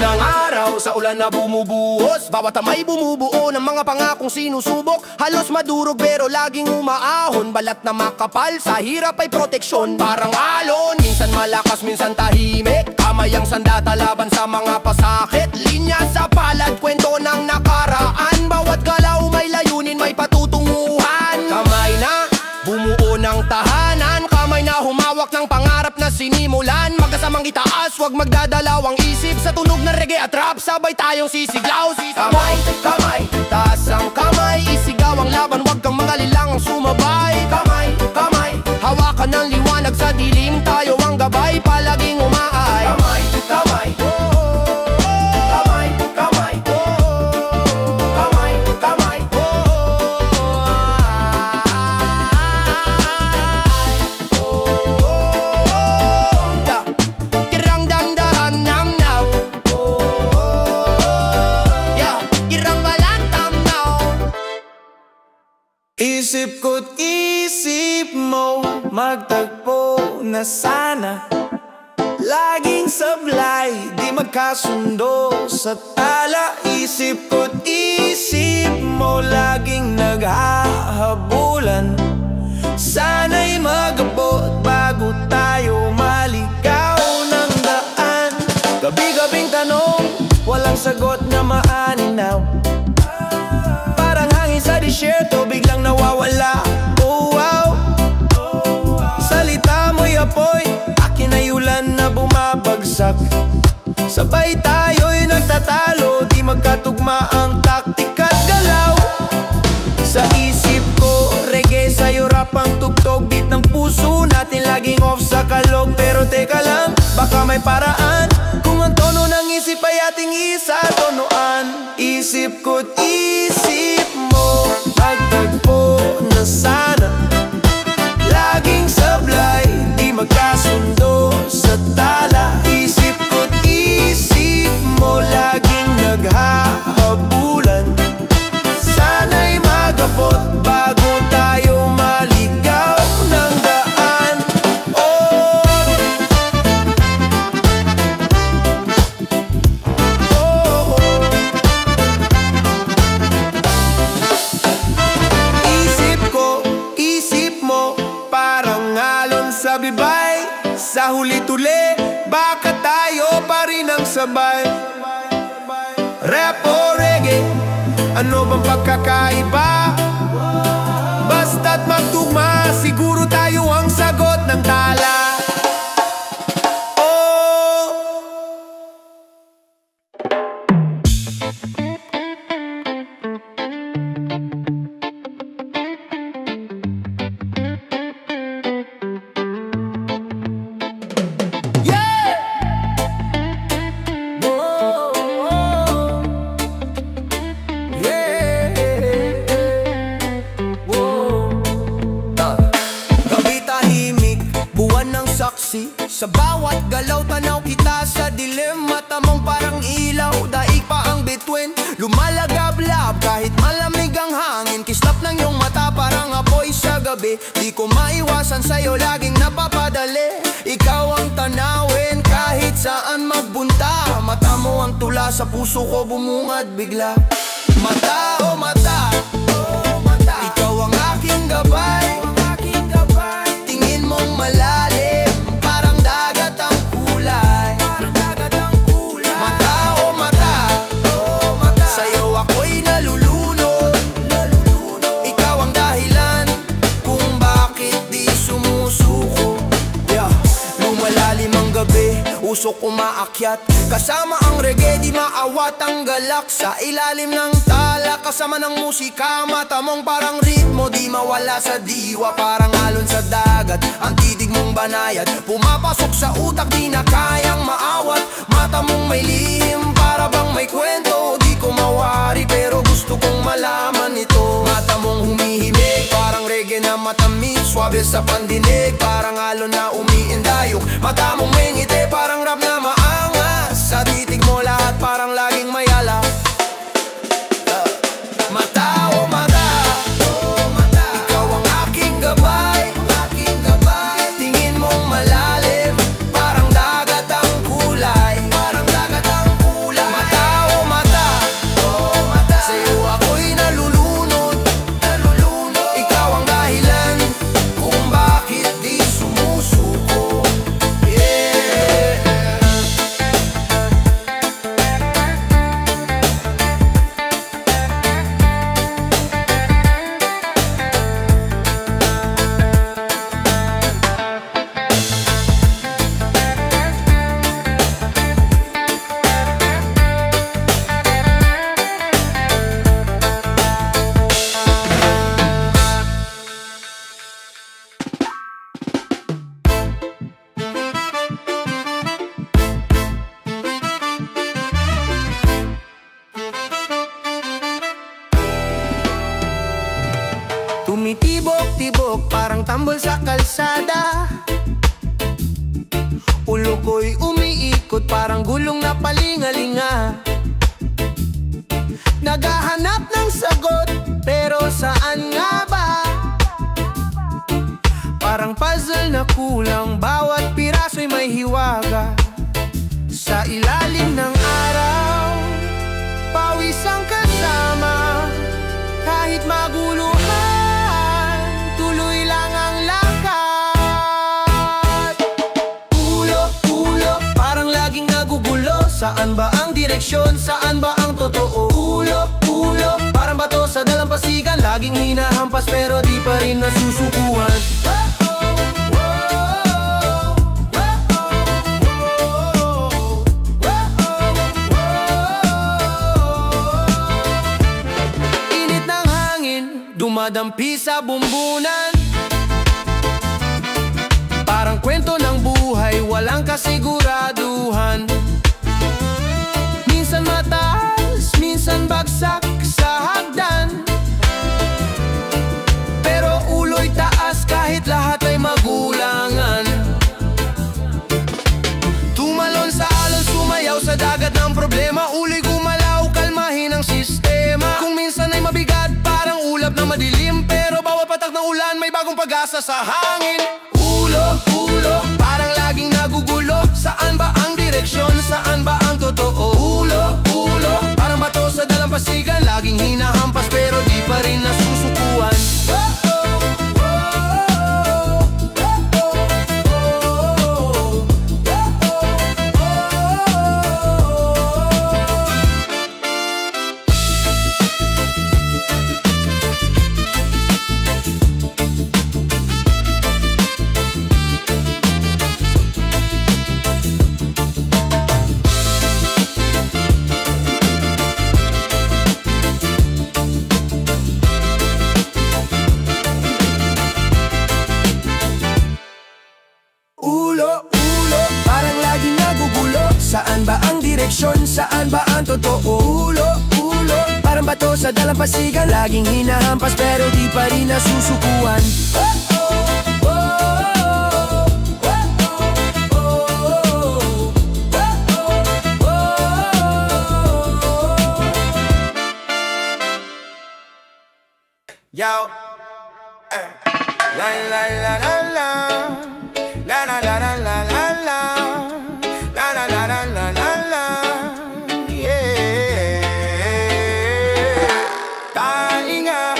ng araw sa ulan na bumubuhos. Bawat may bumubuo ng mga pangakong sinusubok. Halos madurog pero laging umaahon. Balat na makapal, sa hirap ay proteksyon. Parang alon, minsan malakas, minsan tahimik. Kamay ang sandata laban sa mga pasakit. Linya sa palad, kwento ng nakaraan. Bawat galaw may layunin, may patutunguhan. Kamay na bumuo ng tahanan, kamay na humawak ng pangarap na sinimulan. Magkasamang itaas, wag magdadalawang isip. Sa tunog ng reggae at rap, sabay tayong sisiglaw. Kamay, kamay, taas ang kamay. Isigaw ang laban, wag kang mangalilang sumabay. Kamay, kamay, hawakan ng liwanag sa dilim. Tayo ang gabay, palaging umaay. Kamay, kamay, kamay, kamay, kamay, kamay. Kirang damdahan nam now. Kirang balantam now. Isip ko't isip mo, magtagpo na sana. Laging sablay, di magkasundo sa tala. Isip ko't isip mo, laging naghahabulan. Sana'y magabot bago tayo maligaw ng daan. Gabi-gabing tanong, walang sagot na maaninaw. Parang hangin sa disyerto, biglang nawawala. Oh wow, salita mo'y apoy, akin ay ulan na bumabagsak. Sabay tayo'y nagtatalo, di magkatugma ang taktik at galaw. Sa isip ko, reggae, sa'yo rap ang tugtog. Beat ng puso natin laging off sa kalog. Pero teka lang, baka may paraan. Kung ang tono ng isip ay ating isa tonoan. Isip ko't isip mo, magtagpo na sana. Laging sablay, di magkasundo sa tala. Isip ko't isip mo, laging naghahabulan. Sana'y magabot bago tayo maligaw ng daan. Oh, oh, oh. Isip ko, isip mo, parang alon sa bibay. Sa huli-tuli, baka tayo pa rin ang sabay. Rap o reggae, ano bang pagkakaiba? Basta't magtugma, siguro tayo ang sagot ng tala. Oh, yeah! Oh, oh. Gabi tahimik, buwan ng saksi. Sa bawat galaw tanaw kita sa dilim. Mata mong parang ilaw, daig pa ang bituin. Lumalagablab kahit malamig ang hangin. Kislap ng iyong mata parang apoy sa gabi. Di ko maiwasan sa'yo, laging napapadali. Ikaw ang tanawin kahit saan magbunta. Mata mo ang tula, sa puso ko bumungad bigla. Mata o mata, ikaw ang aking gabay. Tingin mong malalim, parang dagat ang kulay. Mata o mata, sa'yo ako'y nalulunod. Ikaw ang dahilan kung bakit di sumusuko. Lumalalim ang gabi, usok umaakyat. Kasama ang reggae, di maawat ang galak. Sa ilalim ng tala, kasama ng musika. Mata mong parang ritmo, di mawala sa diwa. Parang alon sa dagat, ang titig mong banayad. Pumapasok sa utak, di na kayang maawat. Mata mong may lihim, para bang may kwento. Di ko mawari, pero gusto kong malaman ito. Mata mong humihimig, parang reggae na matamis. Swabe sa pandinig, parang alon na umiindayog. Mata mong may ngiti, parang rap na maangas. Sa titig mo lahat parang laging mayala. Mata o mata, ikaw ang aking gabay. Tingin mong malalim, parang dagat ang kulay. tambol sa kalsada. Ulo ko'y umiikot parang gulong na palingalinga. Naghahanap ng sagot, pero saan nga ba? Parang puzzle na kulang, bawat piraso'y may hiwaga. Sa ilalim ng araw, pawis ang kasama. Kahit maguluhan, tuloy lang ang lakad. Ulo, parang laging nagugulo. Saan ba ang direksyon? Saan ba ang totoo? Ulo, parang bato sa dalampasigan. Laging hinahampas pero di pa rin nasusukuan. Init ng hangin, dumadampi sa bumbunan. Parang kwento ng buhay, walang kasiguraduhan. Minsan mataas, minsan bagsak sa hagdan. Pero ulo'y taas kahit lahat ay magulangan. Tumalon sa alon, sumayaw sa dagat ng problema. Ulo'y gumalaw, kalmahin ang sistema. Kung minsan ay mabigat, parang ulap na madilim. Pero bawat patak ng ulan, may bagong pag-asa sa hangin. Ulo, parang laging nagugulo. Saan ba ang direksyon? Saan ba ang totoo? Ulo, parang bato sa dalampasigan. Laging hinahampas pero di pa rin nasusukuan. Parang laging nagugulo. Saan ba ang direksyon? Saan ba ang totoo? Ulo, parang bato sa dalampasigan. Laging hinahampas pero di pa rin nasusukuan. Yo, la la la la la. La la la la la la la. La la la la la la la. Yeah. Tainga,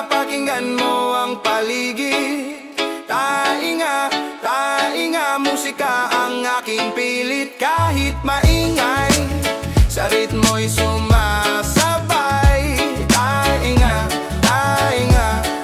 pakinggan mo ang paligid. Tainga, musika ang aking pilit. Kahit maingay, sa ritmo'y sumasabay. Tainga,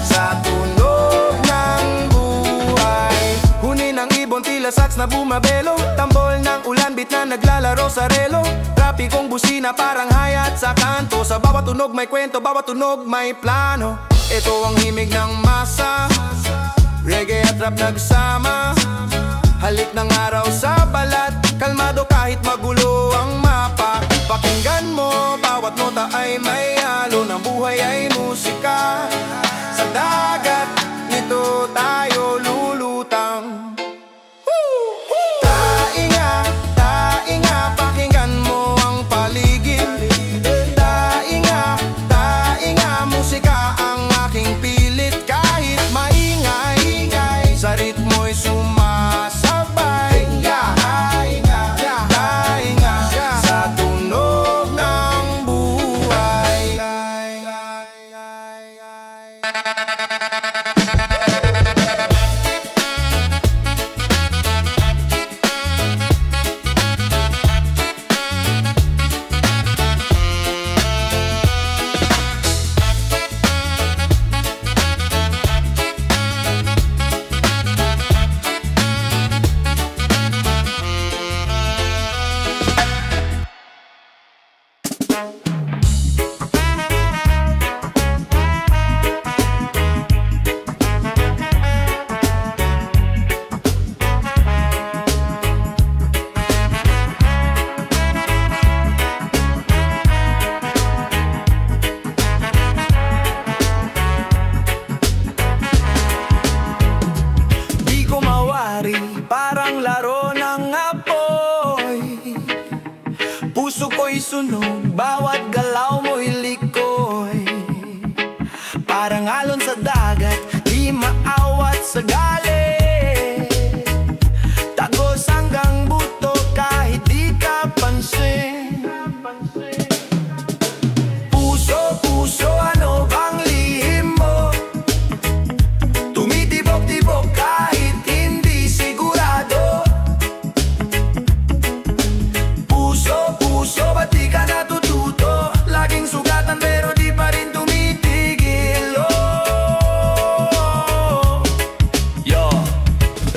sa tunog ng buhay. Huni ng ibon, tila sax na bumabelo. Tambol ng ulan, beat na naglalaro sa relo. Trapikong busina, parang hayat sa kanto. Sa bawat tunog may kwento, bawat tunog may plano. Ito ang himig ng masa, reggae at rap nagsama. Halik ng araw sa balat, kalmado kahit magulo ang mapa. Pakinggan mo, bawat nota ay may halo ng buhay ay musika. Sa dagat, nito tayo lulutang. Tainga, pakinggan mo ang paligid. Tainga, musika ang aking pilit. Kahit maingay, sa ritmo'y sumasabay. Tainga, puso ko'y sunog, bawat galaw mo'y likoy. Parang alon sa dagat, di maawat sa galit. Tagos hanggang buto kahit di ka pansin. Puso, puso, ano bang lihim mo? Tumitibok-tibok kahit hindi sigurado. Puso, puso, ba't di ka natututo? Laging sugatan pero di pa rin tumitigil. Oh, yo,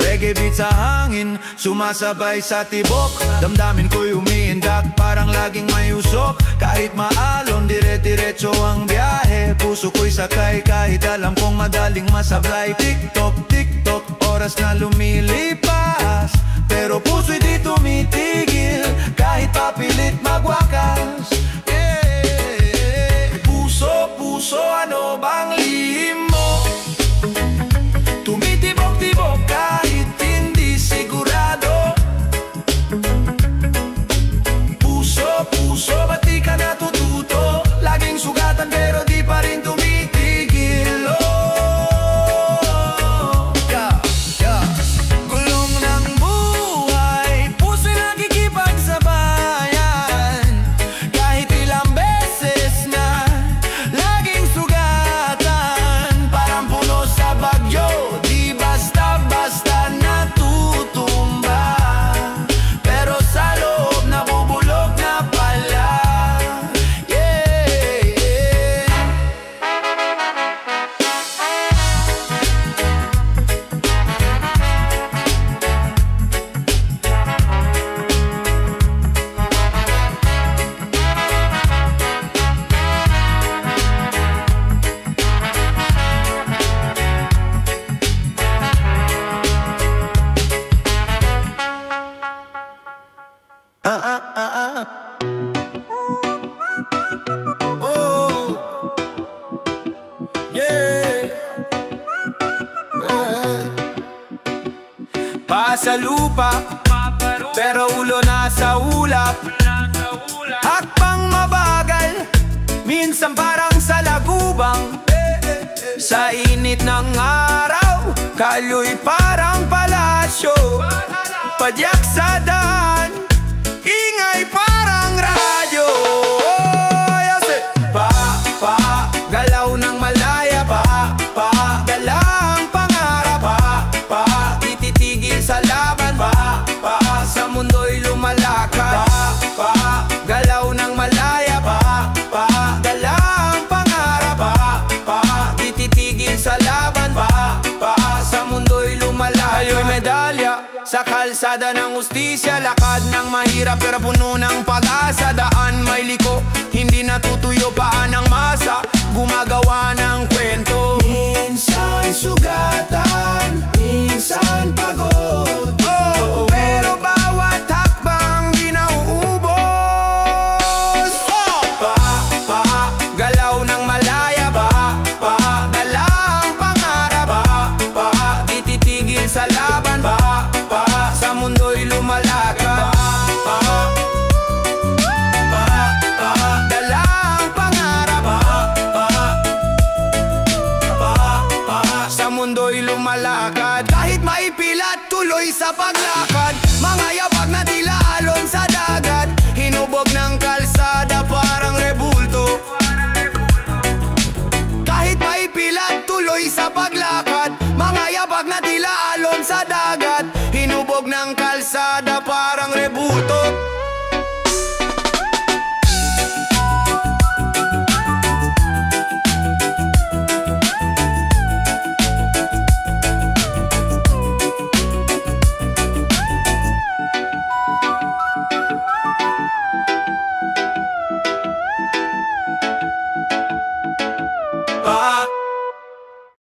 reggae beat sa hangin, sumasabay sa tibok. Damdamin ko'y umiindak, parang laging may usok. Kahit maalon, dire-diretso ang biyahe. Puso ko'y sakay kahit alam kong madaling masablay. Tiktok, tiktok, oras na lumilipas, pero puso'y di tumitigil kahit papilit magwakas. Yeah. Puso, puso, ano bang lihim mo? Tumitibok-tibok kahit hindi sigurado. Puso, puso, ba't di ka natututo? Laging sugatan pero di pa rin tumitigil. Oh, yeah, yeah. Gulong ng buhay, puso'y nakikipagsabayan. Kahit ilang beses na laging sugatan. Parang puno sa bagyo, di basta-basta natutumba. Pero sa loob nabubulog na pala. Yeah, yeah. Oh, yeah. Pasa lupa, pero ulo nasa ulap. Hakbang mabagal, minsan parang sa lagubang. Sa init ng araw, kalyo'y parang palasyo. Padyak sa daan, ingay parang radyo. Pa, galaw ng malaya. Pa, galang pangarap. Pa, tititigil sa laban. Pa, sa mundo'y lumalakad. Pa, galaw ng malaya. Pa, galang pangarap. Pa, tititigil sa laban. Pa, sa mundo'y lumalakad. Ayo'y medalya sa kalsada ng ustisya. Lakad ng mahirap pero puno ng pag-asa. Daan may liko, hindi natutuyo paan ng masa. Gumagawa ng kwento, minsan sugatan, minsan pagod. Oh, pero bawat hakbang di nauubos. Pa, galaw ng malaya. Pa, galang pangarap. Pa, di titigil sa laban. Pa, sa mundo'y lumalakad. Dalang pangarap. Sa mundo'y lumalakad. Kahit maipilat, tuloy sa paglakad. Mga yabag na tila alon sa dagat. Hinubog ng kalsada parang rebulto. Kahit maipilat, tuloy sa paglakad. Mga yabag na tila alon sa dagat. Hinubog ng kalsada parang rebulto.